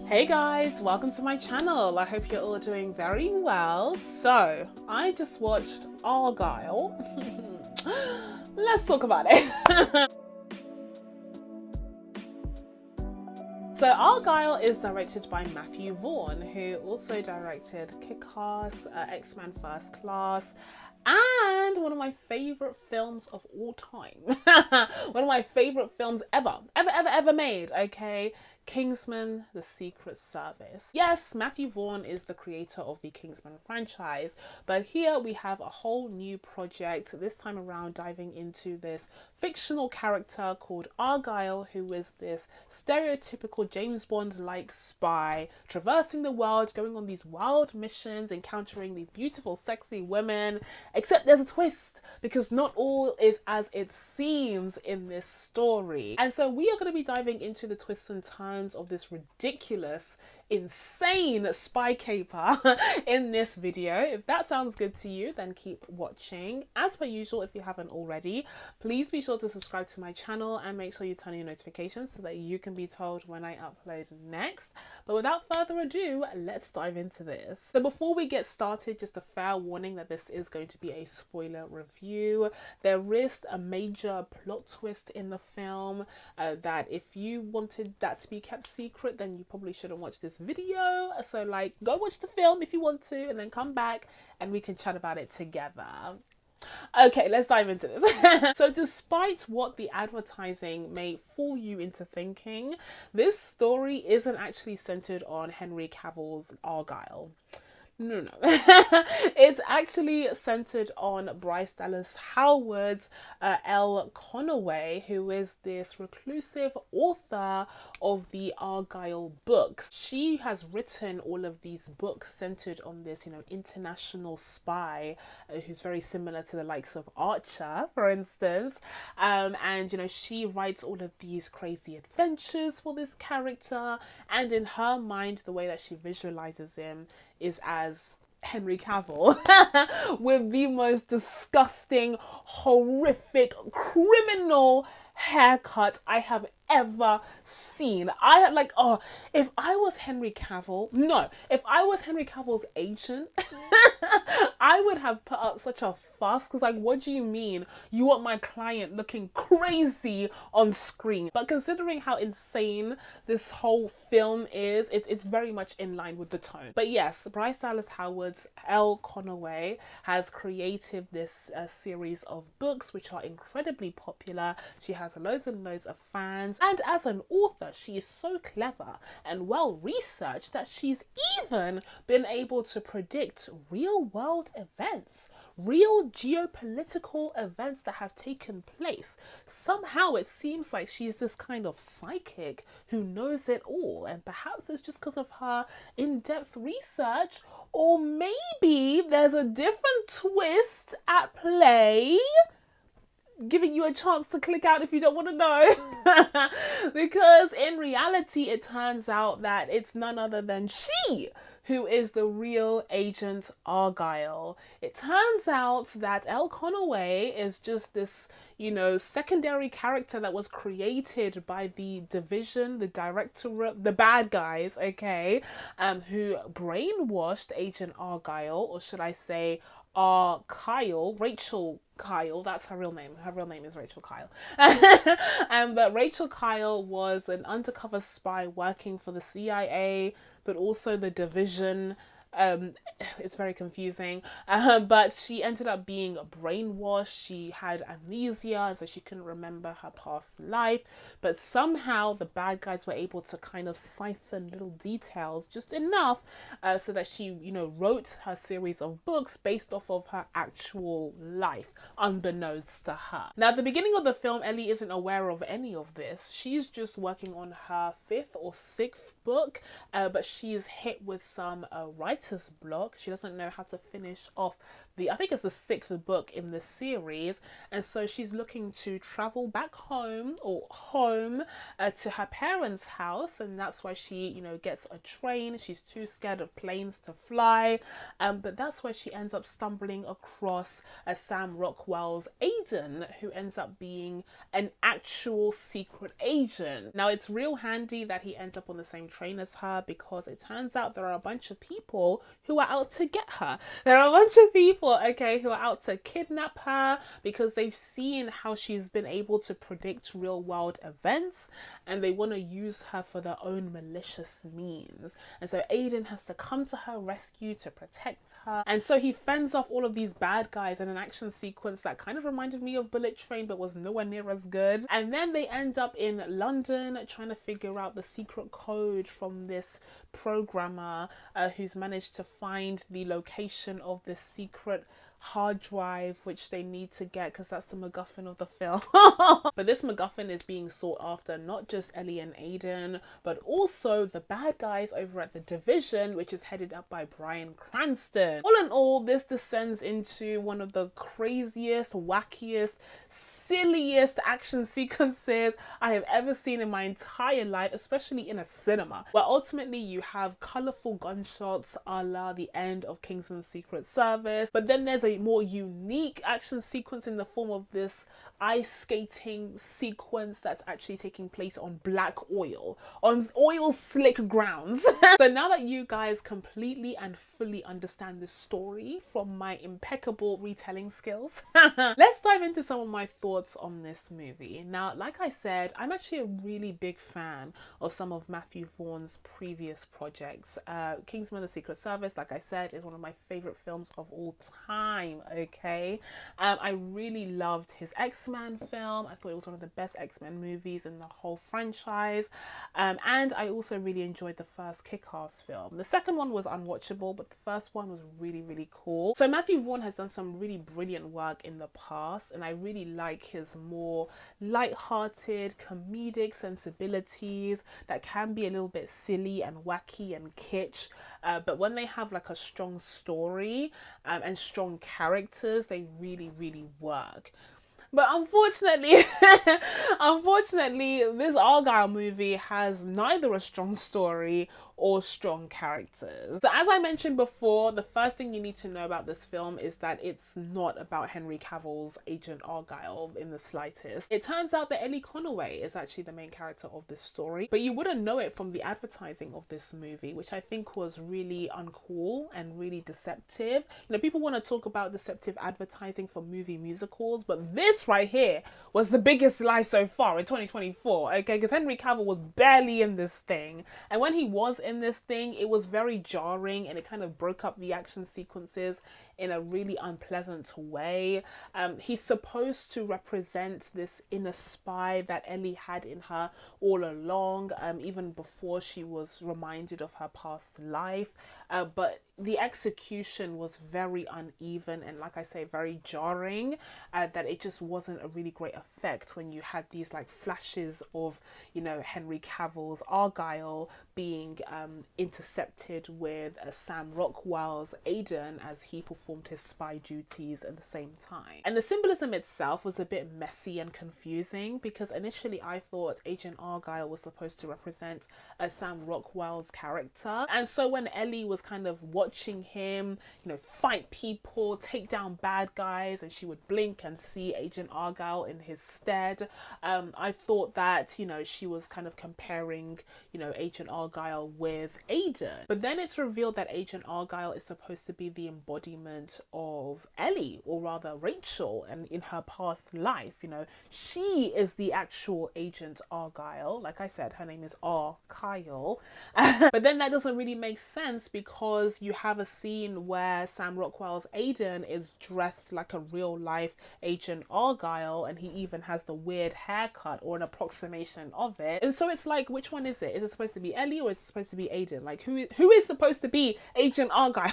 Hey guys, welcome to my channel. I hope you're all doing very well. So, I just watched Argylle. Let's talk about it. So Argylle is directed by Matthew Vaughn, who also directed Kick-Ass, X-Men First Class, and one of my favourite films of all time. One of my favourite films ever made, okay? Kingsman: The Secret Service. Yes, Matthew Vaughn is the creator of the Kingsman franchise, but here we have a whole new project, this time around diving into this fictional character called Argylle, who is this stereotypical James Bond-like spy, traversing the world, going on these wild missions, encountering these beautiful, sexy women, except there's a twist, because not all is as it seems in this story. And so we are going to be diving into the twists and turns of this ridiculous, insane spy caper in this video. If that sounds good to you, then keep watching. As per usual, if you haven't already, please be sure to subscribe to my channel and make sure you turn on your notifications so that you can be told when I upload next. But without further ado, let's dive into this. So before we get started, just a fair warning that this is going to be a spoiler review. There is a major plot twist in the film that if you wanted that to be kept secret, then you probably shouldn't watch this video. So like, go watch the film if you want to, and then come back and we can chat about it together. Okay, let's dive into this. So despite what the advertising may fool you into thinking, this story isn't actually centered on Henry Cavill's Argylle. No. It's actually centered on Bryce Dallas Howard's Elle Conaway, who is this reclusive author of the Argylle books. She has written all of these books centered on this, international spy who's very similar to the likes of Archer, for instance. And, she writes all of these crazy adventures for this character. And in her mind, the way that she visualizes him is as Henry Cavill with the most disgusting, horrific, criminal haircut I have ever seen. If I was Henry Cavill's agent, I would have put up such a fuss, because like, what do you mean you want my client looking crazy on screen? But considering how insane this whole film is, it's very much in line with the tone. But yes, Bryce Dallas Howard's Elle Conaway has created this series of books which are incredibly popular. She has loads and loads of fans, and as an author she is so clever and well researched that she's even been able to predict real world events, real geopolitical events that have taken place. Somehow it seems like she's this kind of psychic who knows it all, and perhaps it's just because of her in-depth research, or maybe there's a different twist at play, giving you a chance to click out if you don't want to know. Because in reality it turns out that it's none other than she who is the real agent Argylle. It turns out that Elle Conaway is just this, secondary character that was created by the division, the directorate, the bad guys, okay, who brainwashed Agent Argylle, or should I say Rachel Kyle, that's her real name. Her real name is Rachel Kyle. But Rachel Kyle was an undercover spy working for the CIA, but also the division. It's very confusing, but she ended up being brainwashed. She had amnesia, so she couldn't remember her past life, but somehow the bad guys were able to kind of siphon little details just enough so that she wrote her series of books based off of her actual life, unbeknownst to her. Now at the beginning of the film, Ellie isn't aware of any of this. She's just working on her 5th or 6th book, but she's hit with some writer's block. She doesn't know how to finish off I think it's the 6th book in the series, and so she's looking to travel back home to her parents' house, and that's why she, gets a train. She's too scared of planes to fly, but that's why she ends up stumbling across Sam Rockwell's Aiden, who ends up being an actual secret agent. Now, it's real handy that he ends up on the same train as her, because it turns out there are a bunch of people who are out to get her. There are a bunch of people, okay, who are out to kidnap her because they've seen how she's been able to predict real world events, and they want to use her for their own malicious means. And so Aiden has to come to her rescue to protect her. And so he fends off all of these bad guys in an action sequence that kind of reminded me of Bullet Train, but was nowhere near as good. And then they end up in London trying to figure out the secret code from this programmer who's managed to find the location of this secret hard drive, which they need to get because that's the MacGuffin of the film. But this MacGuffin is being sought after not just Ellie and Aiden, but also the bad guys over at the Division, which is headed up by Bryan Cranston. All in all, this descends into one of the craziest, wackiest, silliest action sequences I have ever seen in my entire life, especially in a cinema, where ultimately you have colourful gunshots a la the end of Kingsman's Secret Service, but then there's a more unique action sequence in the form of this ice skating sequence that's actually taking place on black oil, on oil slick grounds. So now that you guys completely and fully understand the story from my impeccable retelling skills, let's dive into some of my thoughts on this movie. Now, like I said, I'm actually a really big fan of some of Matthew Vaughn's previous projects. Kingsman: The Secret Service, like I said, is one of my favorite films of all time, okay? I really loved his X-Men film. I thought it was one of the best X-Men movies in the whole franchise. And I also really enjoyed the first Kick-Ass film. The second one was unwatchable, but the first one was really, really cool. So Matthew Vaughn has done some really brilliant work in the past, and I really like his more light-hearted, comedic sensibilities that can be a little bit silly and wacky and kitsch. But when they have like a strong story and strong characters, they really, really work. But unfortunately, this Argylle movie has neither a strong story or strong characters. So as I mentioned before, the first thing you need to know about this film is that it's not about Henry Cavill's Agent Argylle in the slightest. It turns out that Ellie Conaway is actually the main character of this story, but you wouldn't know it from the advertising of this movie, which I think was really uncool and really deceptive. People want to talk about deceptive advertising for movie musicals, but this right here was the biggest lie so far in 2024, okay? Because Henry Cavill was barely in this thing, and when he was in this thing, it was very jarring and it kind of broke up the action sequences in a really unpleasant way. He's supposed to represent this inner spy that Ellie had in her all along, even before she was reminded of her past life. But the execution was very uneven and, like I say, very jarring, that it just wasn't a really great effect when you had these like flashes of, Henry Cavill's Argylle being intercepted with Sam Rockwell's Aiden as he performed his spy duties at the same time. And the symbolism itself was a bit messy and confusing, because initially I thought Agent Argylle was supposed to represent Sam Rockwell's character, and so when Ellie was kind of watching him, fight people, take down bad guys, and she would blink and see Agent Argylle in his stead, I thought that, she was kind of comparing, Agent Argylle with Aiden. But then it's revealed that Agent Argylle is supposed to be the embodiment of Ellie, or rather Rachel, and in her past life, she is the actual Agent Argylle. Like I said, her name is Argylle. But then that doesn't really make sense, because you have a scene where Sam Rockwell's Aiden is dressed like a real life Agent Argylle, and he even has the weird haircut or an approximation of it. And so it's like, which one is it? Is it supposed to be Ellie or is it supposed to be Aiden? Like, who is supposed to be Agent Argylle?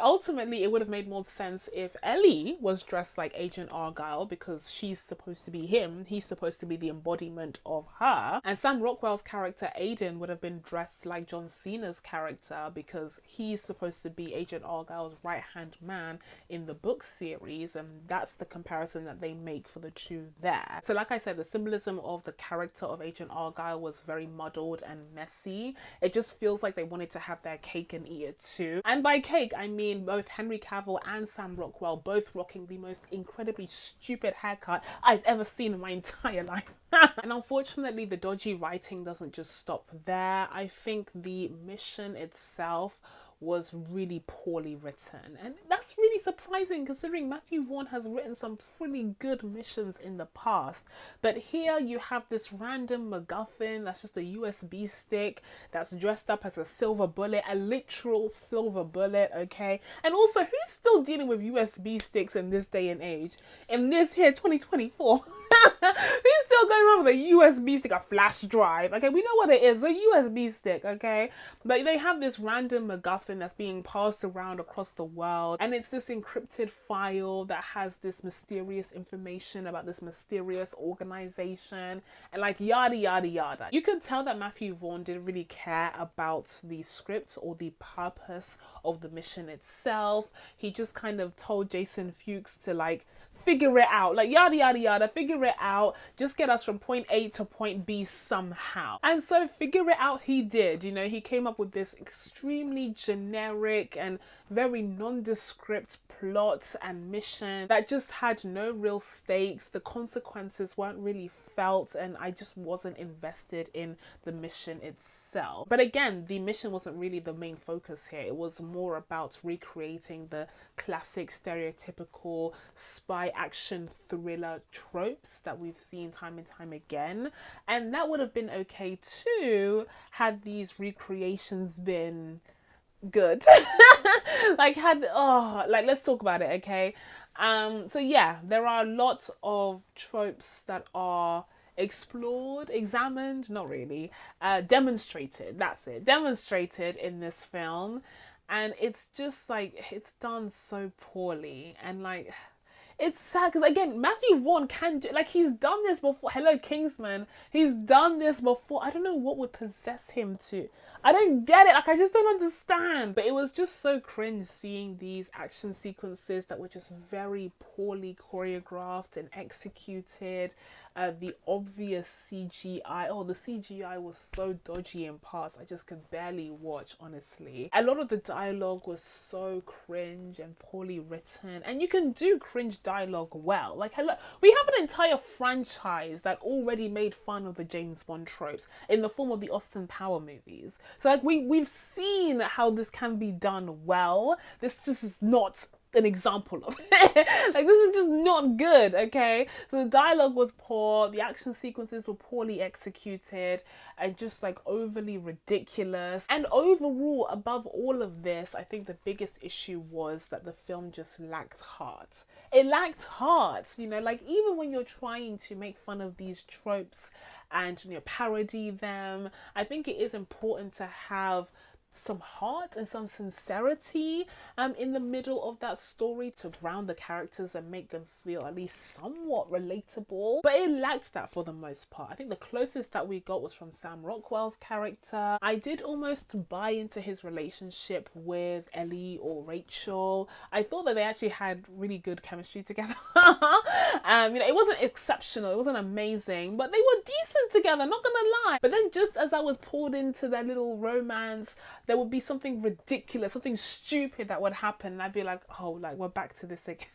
Ultimately, it would have made more sense if Ellie was dressed like Agent Argylle, because she's supposed to be him. He's supposed to be the embodiment of her. And Sam Rockwell's character Aiden would have been dressed like John Cena's character, because he's supposed to be Agent Argylle's right-hand man in the book series. And that's the comparison that they make for the two there. So like I said, the symbolism of the character of Agent Argylle was very muddled and messy. It just feels like they wanted to have their cake and eat it too. And by cake, I mean both Henry Cavill and Sam Rockwell both rocking the most incredibly stupid haircut I've ever seen in my entire life. And unfortunately, the dodgy writing doesn't just stop there. I think the mission itself was really poorly written, and that's really surprising considering Matthew Vaughn has written some pretty good missions in the past. But here you have this random MacGuffin that's just a USB stick that's dressed up as a silver bullet, a literal silver bullet, okay? And also, who's still dealing with USB sticks in this day and age, in this here 2024? Who's still going around with a USB stick, a flash drive? Okay, we know what it is, a USB stick, okay? But they have this random MacGuffin that's being passed around across the world, and it's this encrypted file that has this mysterious information about this mysterious organization, and like yada yada yada. You can tell that Matthew Vaughn didn't really care about the script or the purpose of the mission itself. He just kind of told Jason Fuchs to like figure it out, like yada yada yada, figure it out, just get us from point A to point B somehow. And so figure it out he did. You know, he came up with this extremely generic and very nondescript plot and mission that just had no real stakes. The consequences weren't really felt, and I just wasn't invested in the mission itself. But again, the mission wasn't really the main focus here. It was more about recreating the classic stereotypical spy action thriller tropes that we've seen time and time again. And that would have been okay too had these recreations been good. Like let's talk about it, okay? So yeah, there are lots of tropes that are explored, examined, not really, demonstrated, that's it, demonstrated in this film. And it's just like, it's done so poorly, and like, it's sad because again, Matthew Vaughn can do, like, he's done this before. Hello Kingsman, he's done this before. I don't know what would possess him to. I don't get it. Like, I just don't understand. But it was just so cringe seeing these action sequences that were just very poorly choreographed and executed. The obvious CGI. Oh, the CGI was so dodgy in parts. I just could barely watch, honestly. A lot of the dialogue was so cringe and poorly written. And you can do cringe dialogue well. Like, hello, we have an entire franchise that already made fun of the James Bond tropes in the form of the Austin Power movies. So like we've seen how this can be done well. This just is not an example of it. Like, this is just not good, okay? So the dialogue was poor, the action sequences were poorly executed, and just like overly ridiculous. And overall, above all of this, I think the biggest issue was that the film just lacked heart. It lacked heart, you know, like even when you're trying to make fun of these tropes and, you know, parody them, I think it is important to have some heart and some sincerity in the middle of that story to ground the characters and make them feel at least somewhat relatable. But it lacked that for the most part. I think the closest that we got was from Sam Rockwell's character. I did almost buy into his relationship with Ellie or Rachel. I thought that they actually had really good chemistry together. You know, it wasn't exceptional, it wasn't amazing, but they were decent together, not gonna lie. But then just as I was pulled into their little romance, there would be something ridiculous, something stupid that would happen, and I'd be like, oh, like, we're back to this again.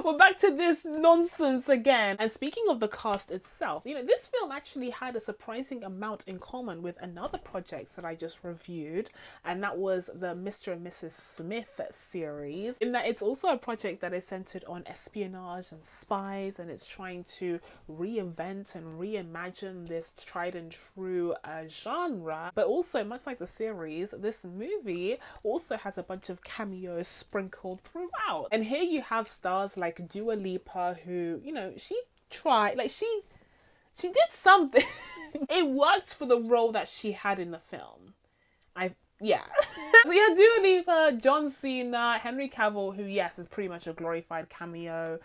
We're back to this nonsense again. And speaking of the cast itself, you know, this film actually had a surprising amount in common with another project that I just reviewed, and that was the Mr. and Mrs. Smith series, in that it's also a project that is centered on espionage and spies, and it's trying to reinvent and reimagine this tried and true genre. But also, much like the series, this movie also has a bunch of cameos sprinkled throughout. And here you have stars like Dua Lipa, who, you know, she tried, like, she did something. It worked for the role that she had in the film. Yeah. So yeah, Dua Lipa, John Cena, Henry Cavill, who yes is pretty much a glorified cameo.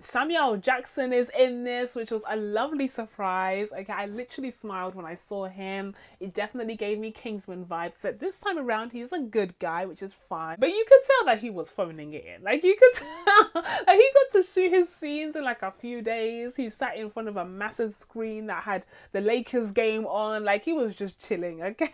Samuel Jackson is in this, which was a lovely surprise. Okay, I literally smiled when I saw him. It definitely gave me Kingsman vibes. But this time around, he's a good guy, which is fine. But you could tell that he was phoning it in. Like you could tell, like he got to shoot his scenes in like a few days. He sat in front of a massive screen that had the Lakers game on. Like he was just chilling. Okay,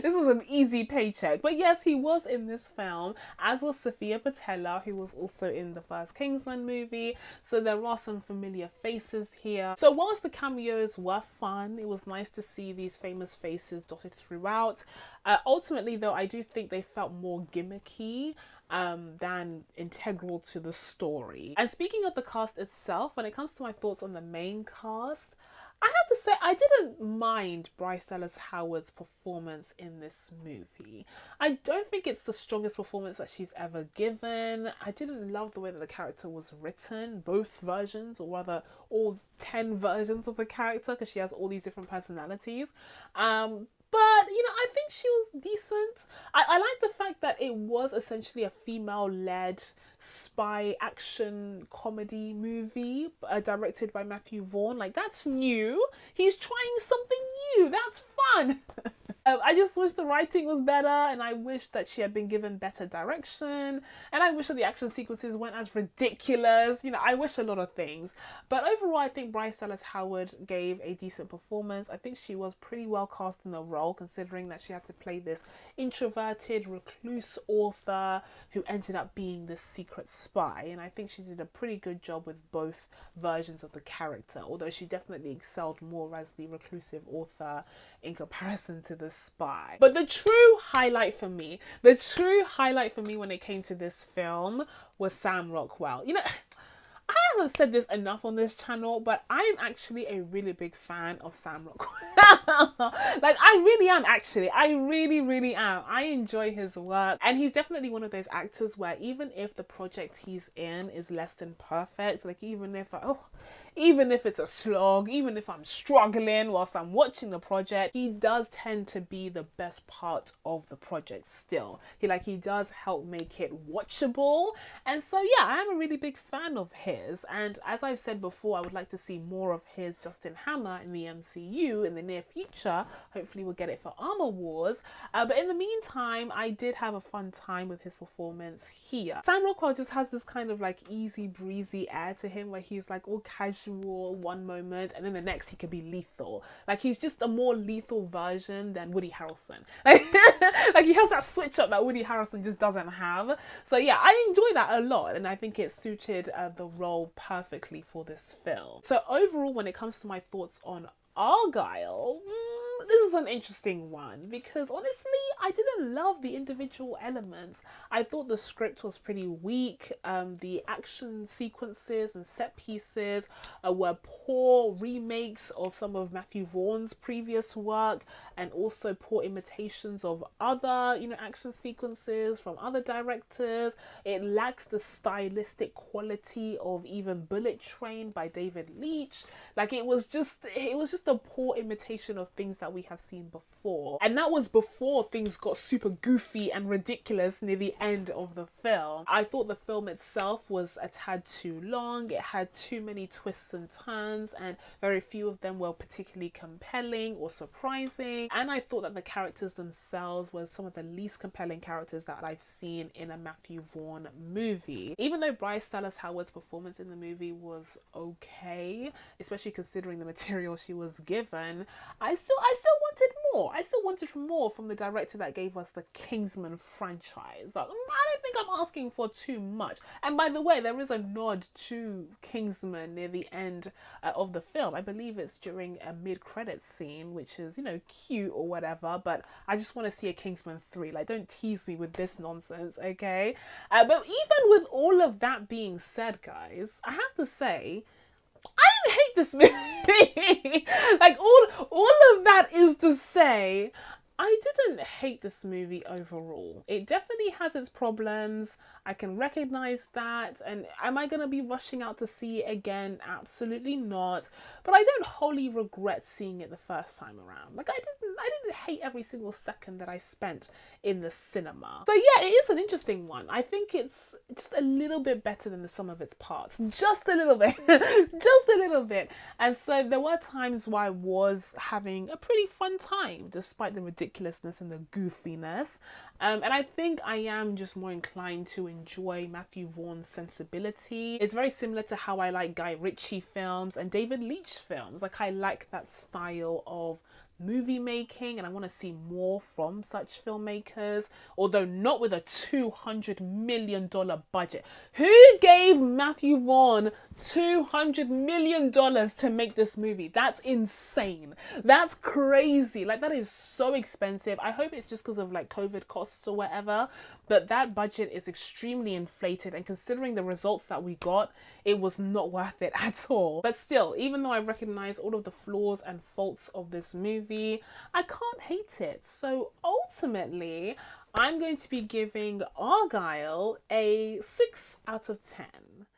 this was an easy paycheck. But yes, he was in this film, as was Sophia Patella, who was also in the first Kingsman movie. So there are some familiar faces here. So whilst the cameos were fun, it was nice to see these famous faces dotted throughout. Ultimately, though, I do think they felt more gimmicky than integral to the story. And speaking of the cast itself, when it comes to my thoughts on the main cast, I have to say, I didn't mind Bryce Dallas Howard's performance in this movie. I don't think it's the strongest performance that she's ever given. I didn't love the way that the character was written, both versions, or rather all 10 versions of the character, because she has all these different personalities. But, you know, I think she was decent. I like the fact that it was essentially a female-led spy action comedy movie directed by Matthew Vaughn. Like, that's new. He's trying something new. That's fun. I just wish the writing was better, and I wish that she had been given better direction, and I wish that the action sequences weren't as ridiculous. You know, I wish a lot of things. But overall, I think Bryce Dallas Howard gave a decent performance. I think she was pretty well cast in the role, considering that she had to play this introverted, recluse author who ended up being this secret spy. And I think she did a pretty good job with both versions of the character, although she definitely excelled more as the reclusive author in comparison to the spy. But the true highlight for me when it came to this film was Sam Rockwell. You know, I haven't said this enough on this channel, but I'm actually a really big fan of Sam Rockwell. Like, I really am, actually. I really, really am. I enjoy his work. And he's definitely one of those actors where even if the project he's in is less than perfect, like even if it's a slog, even if I'm struggling whilst I'm watching the project, he does tend to be the best part of the project still. He does help make it watchable. And so yeah, I'm a really big fan of his. And as I've said before, I would like to see more of his Justin Hammer in the MCU in the near future. Hopefully we'll get it for Armor Wars. But in the meantime, I did have a fun time with his performance here. Sam Rockwell just has this kind of like easy breezy air to him where he's like all casual one moment and then the next he could be lethal. Like he's just a more lethal version than Woody Harrelson. Like he has that switch up that Woody Harrelson just doesn't have. So yeah, I enjoy that a lot, and I think it suited the role perfectly for this film. So overall, when it comes to my thoughts on Argylle, this is an interesting one because honestly, I didn't love the individual elements. I thought the script was pretty weak. The action sequences and set pieces were poor remakes of some of Matthew Vaughn's previous work, and also poor imitations of other, action sequences from other directors. It lacks the stylistic quality of even Bullet Train by David Leitch. Like it was just a poor imitation of things that we have seen before, and that was before things got super goofy and ridiculous near the end of the film. I thought the film itself was a tad too long. It had too many twists and turns, and very few of them were particularly compelling or surprising. And I thought that the characters themselves were some of the least compelling characters that I've seen in a Matthew Vaughn movie. Even though Bryce Dallas Howard's performance in the movie was okay, especially considering the material she was given, I still wanted more. I still wanted more from the director that gave us the Kingsman franchise. Like, I don't think I'm asking for too much. And by the way, there is a nod to Kingsman near the end of the film. I believe it's during a mid-credits scene, which is, cute or whatever, but I just want to see a Kingsman 3. Like, don't tease me with this nonsense, okay? But even with all of that being said, guys, I have to say, I didn't hate this movie. Like all of that is to say, I didn't hate this movie overall. It definitely has its problems. I can recognize that. And am I going to be rushing out to see it again? Absolutely not. But I don't wholly regret seeing it the first time around. Like, I didn't hate every single second that I spent in the cinema. So yeah, it is an interesting one. I think it's just a little bit better than the sum of its parts. Just a little bit. Just a little bit. And so there were times where I was having a pretty fun time, despite the ridiculousness and the goofiness. And I think I am just more inclined to enjoy Matthew Vaughn's sensibility. It's very similar to how I like Guy Ritchie films and David Leitch films. Like, I like that style of movie making, and I want to see more from such filmmakers, although not with a $200 million budget. Who gave Matthew Vaughn $200 million to make this movie? That's insane. That's crazy. Like, that is so expensive. I hope it's just because of like COVID costs or whatever, but that budget is extremely inflated, and considering the results that we got, it was not worth it at all. But still, even though I recognize all of the flaws and faults of this movie, I can't hate it. So ultimately, I'm going to be giving Argylle a 6 out of 10.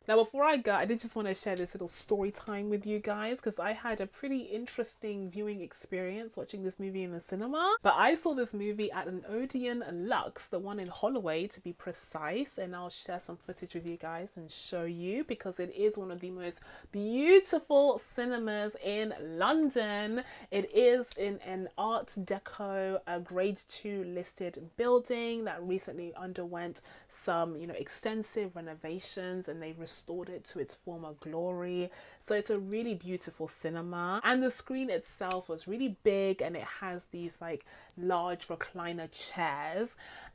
Now, before I go, I did just want to share this little story time with you guys, because I had a pretty interesting viewing experience watching this movie in the cinema. But I saw this movie at an Odeon Lux, the one in Holloway to be precise, and I'll share some footage with you guys and show you, because it is one of the most beautiful cinemas in London. It is in an Art Deco, a grade 2 listed building that recently underwent some, extensive renovations, and they restored it to its former glory. So it's a really beautiful cinema, and the screen itself was really big, and it has these like large recliner chairs,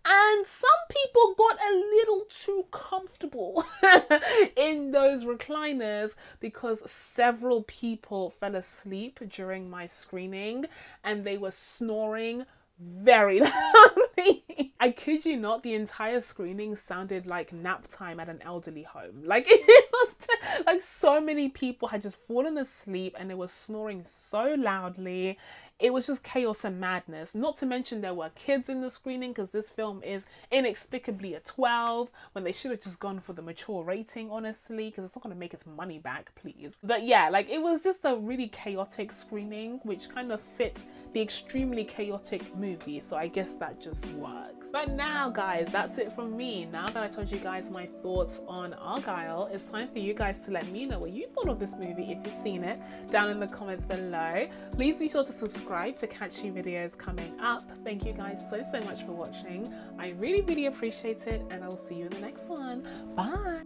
and some people got a little too comfortable in those recliners, because several people fell asleep during my screening and they were snoring very loudly. I kid you not, the entire screening sounded like nap time at an elderly home. Like, it was just, like, so many people had just fallen asleep and they were snoring so loudly. It was just chaos and madness. Not to mention there were kids in the screening, because this film is inexplicably a 12 when they should have just gone for the mature rating, honestly, because it's not going to make its money back, please. But yeah, like, it was just a really chaotic screening, which kind of fit the extremely chaotic movie, so I guess that just works. But now, guys, that's it from me. Now that I told you guys my thoughts on Argylle, it's time for you guys to let me know what you thought of this movie if you've seen it down in the comments below. Please be sure to subscribe to catch new videos coming up. Thank you guys so much for watching. I really appreciate it, and I will see you in the next one. Bye.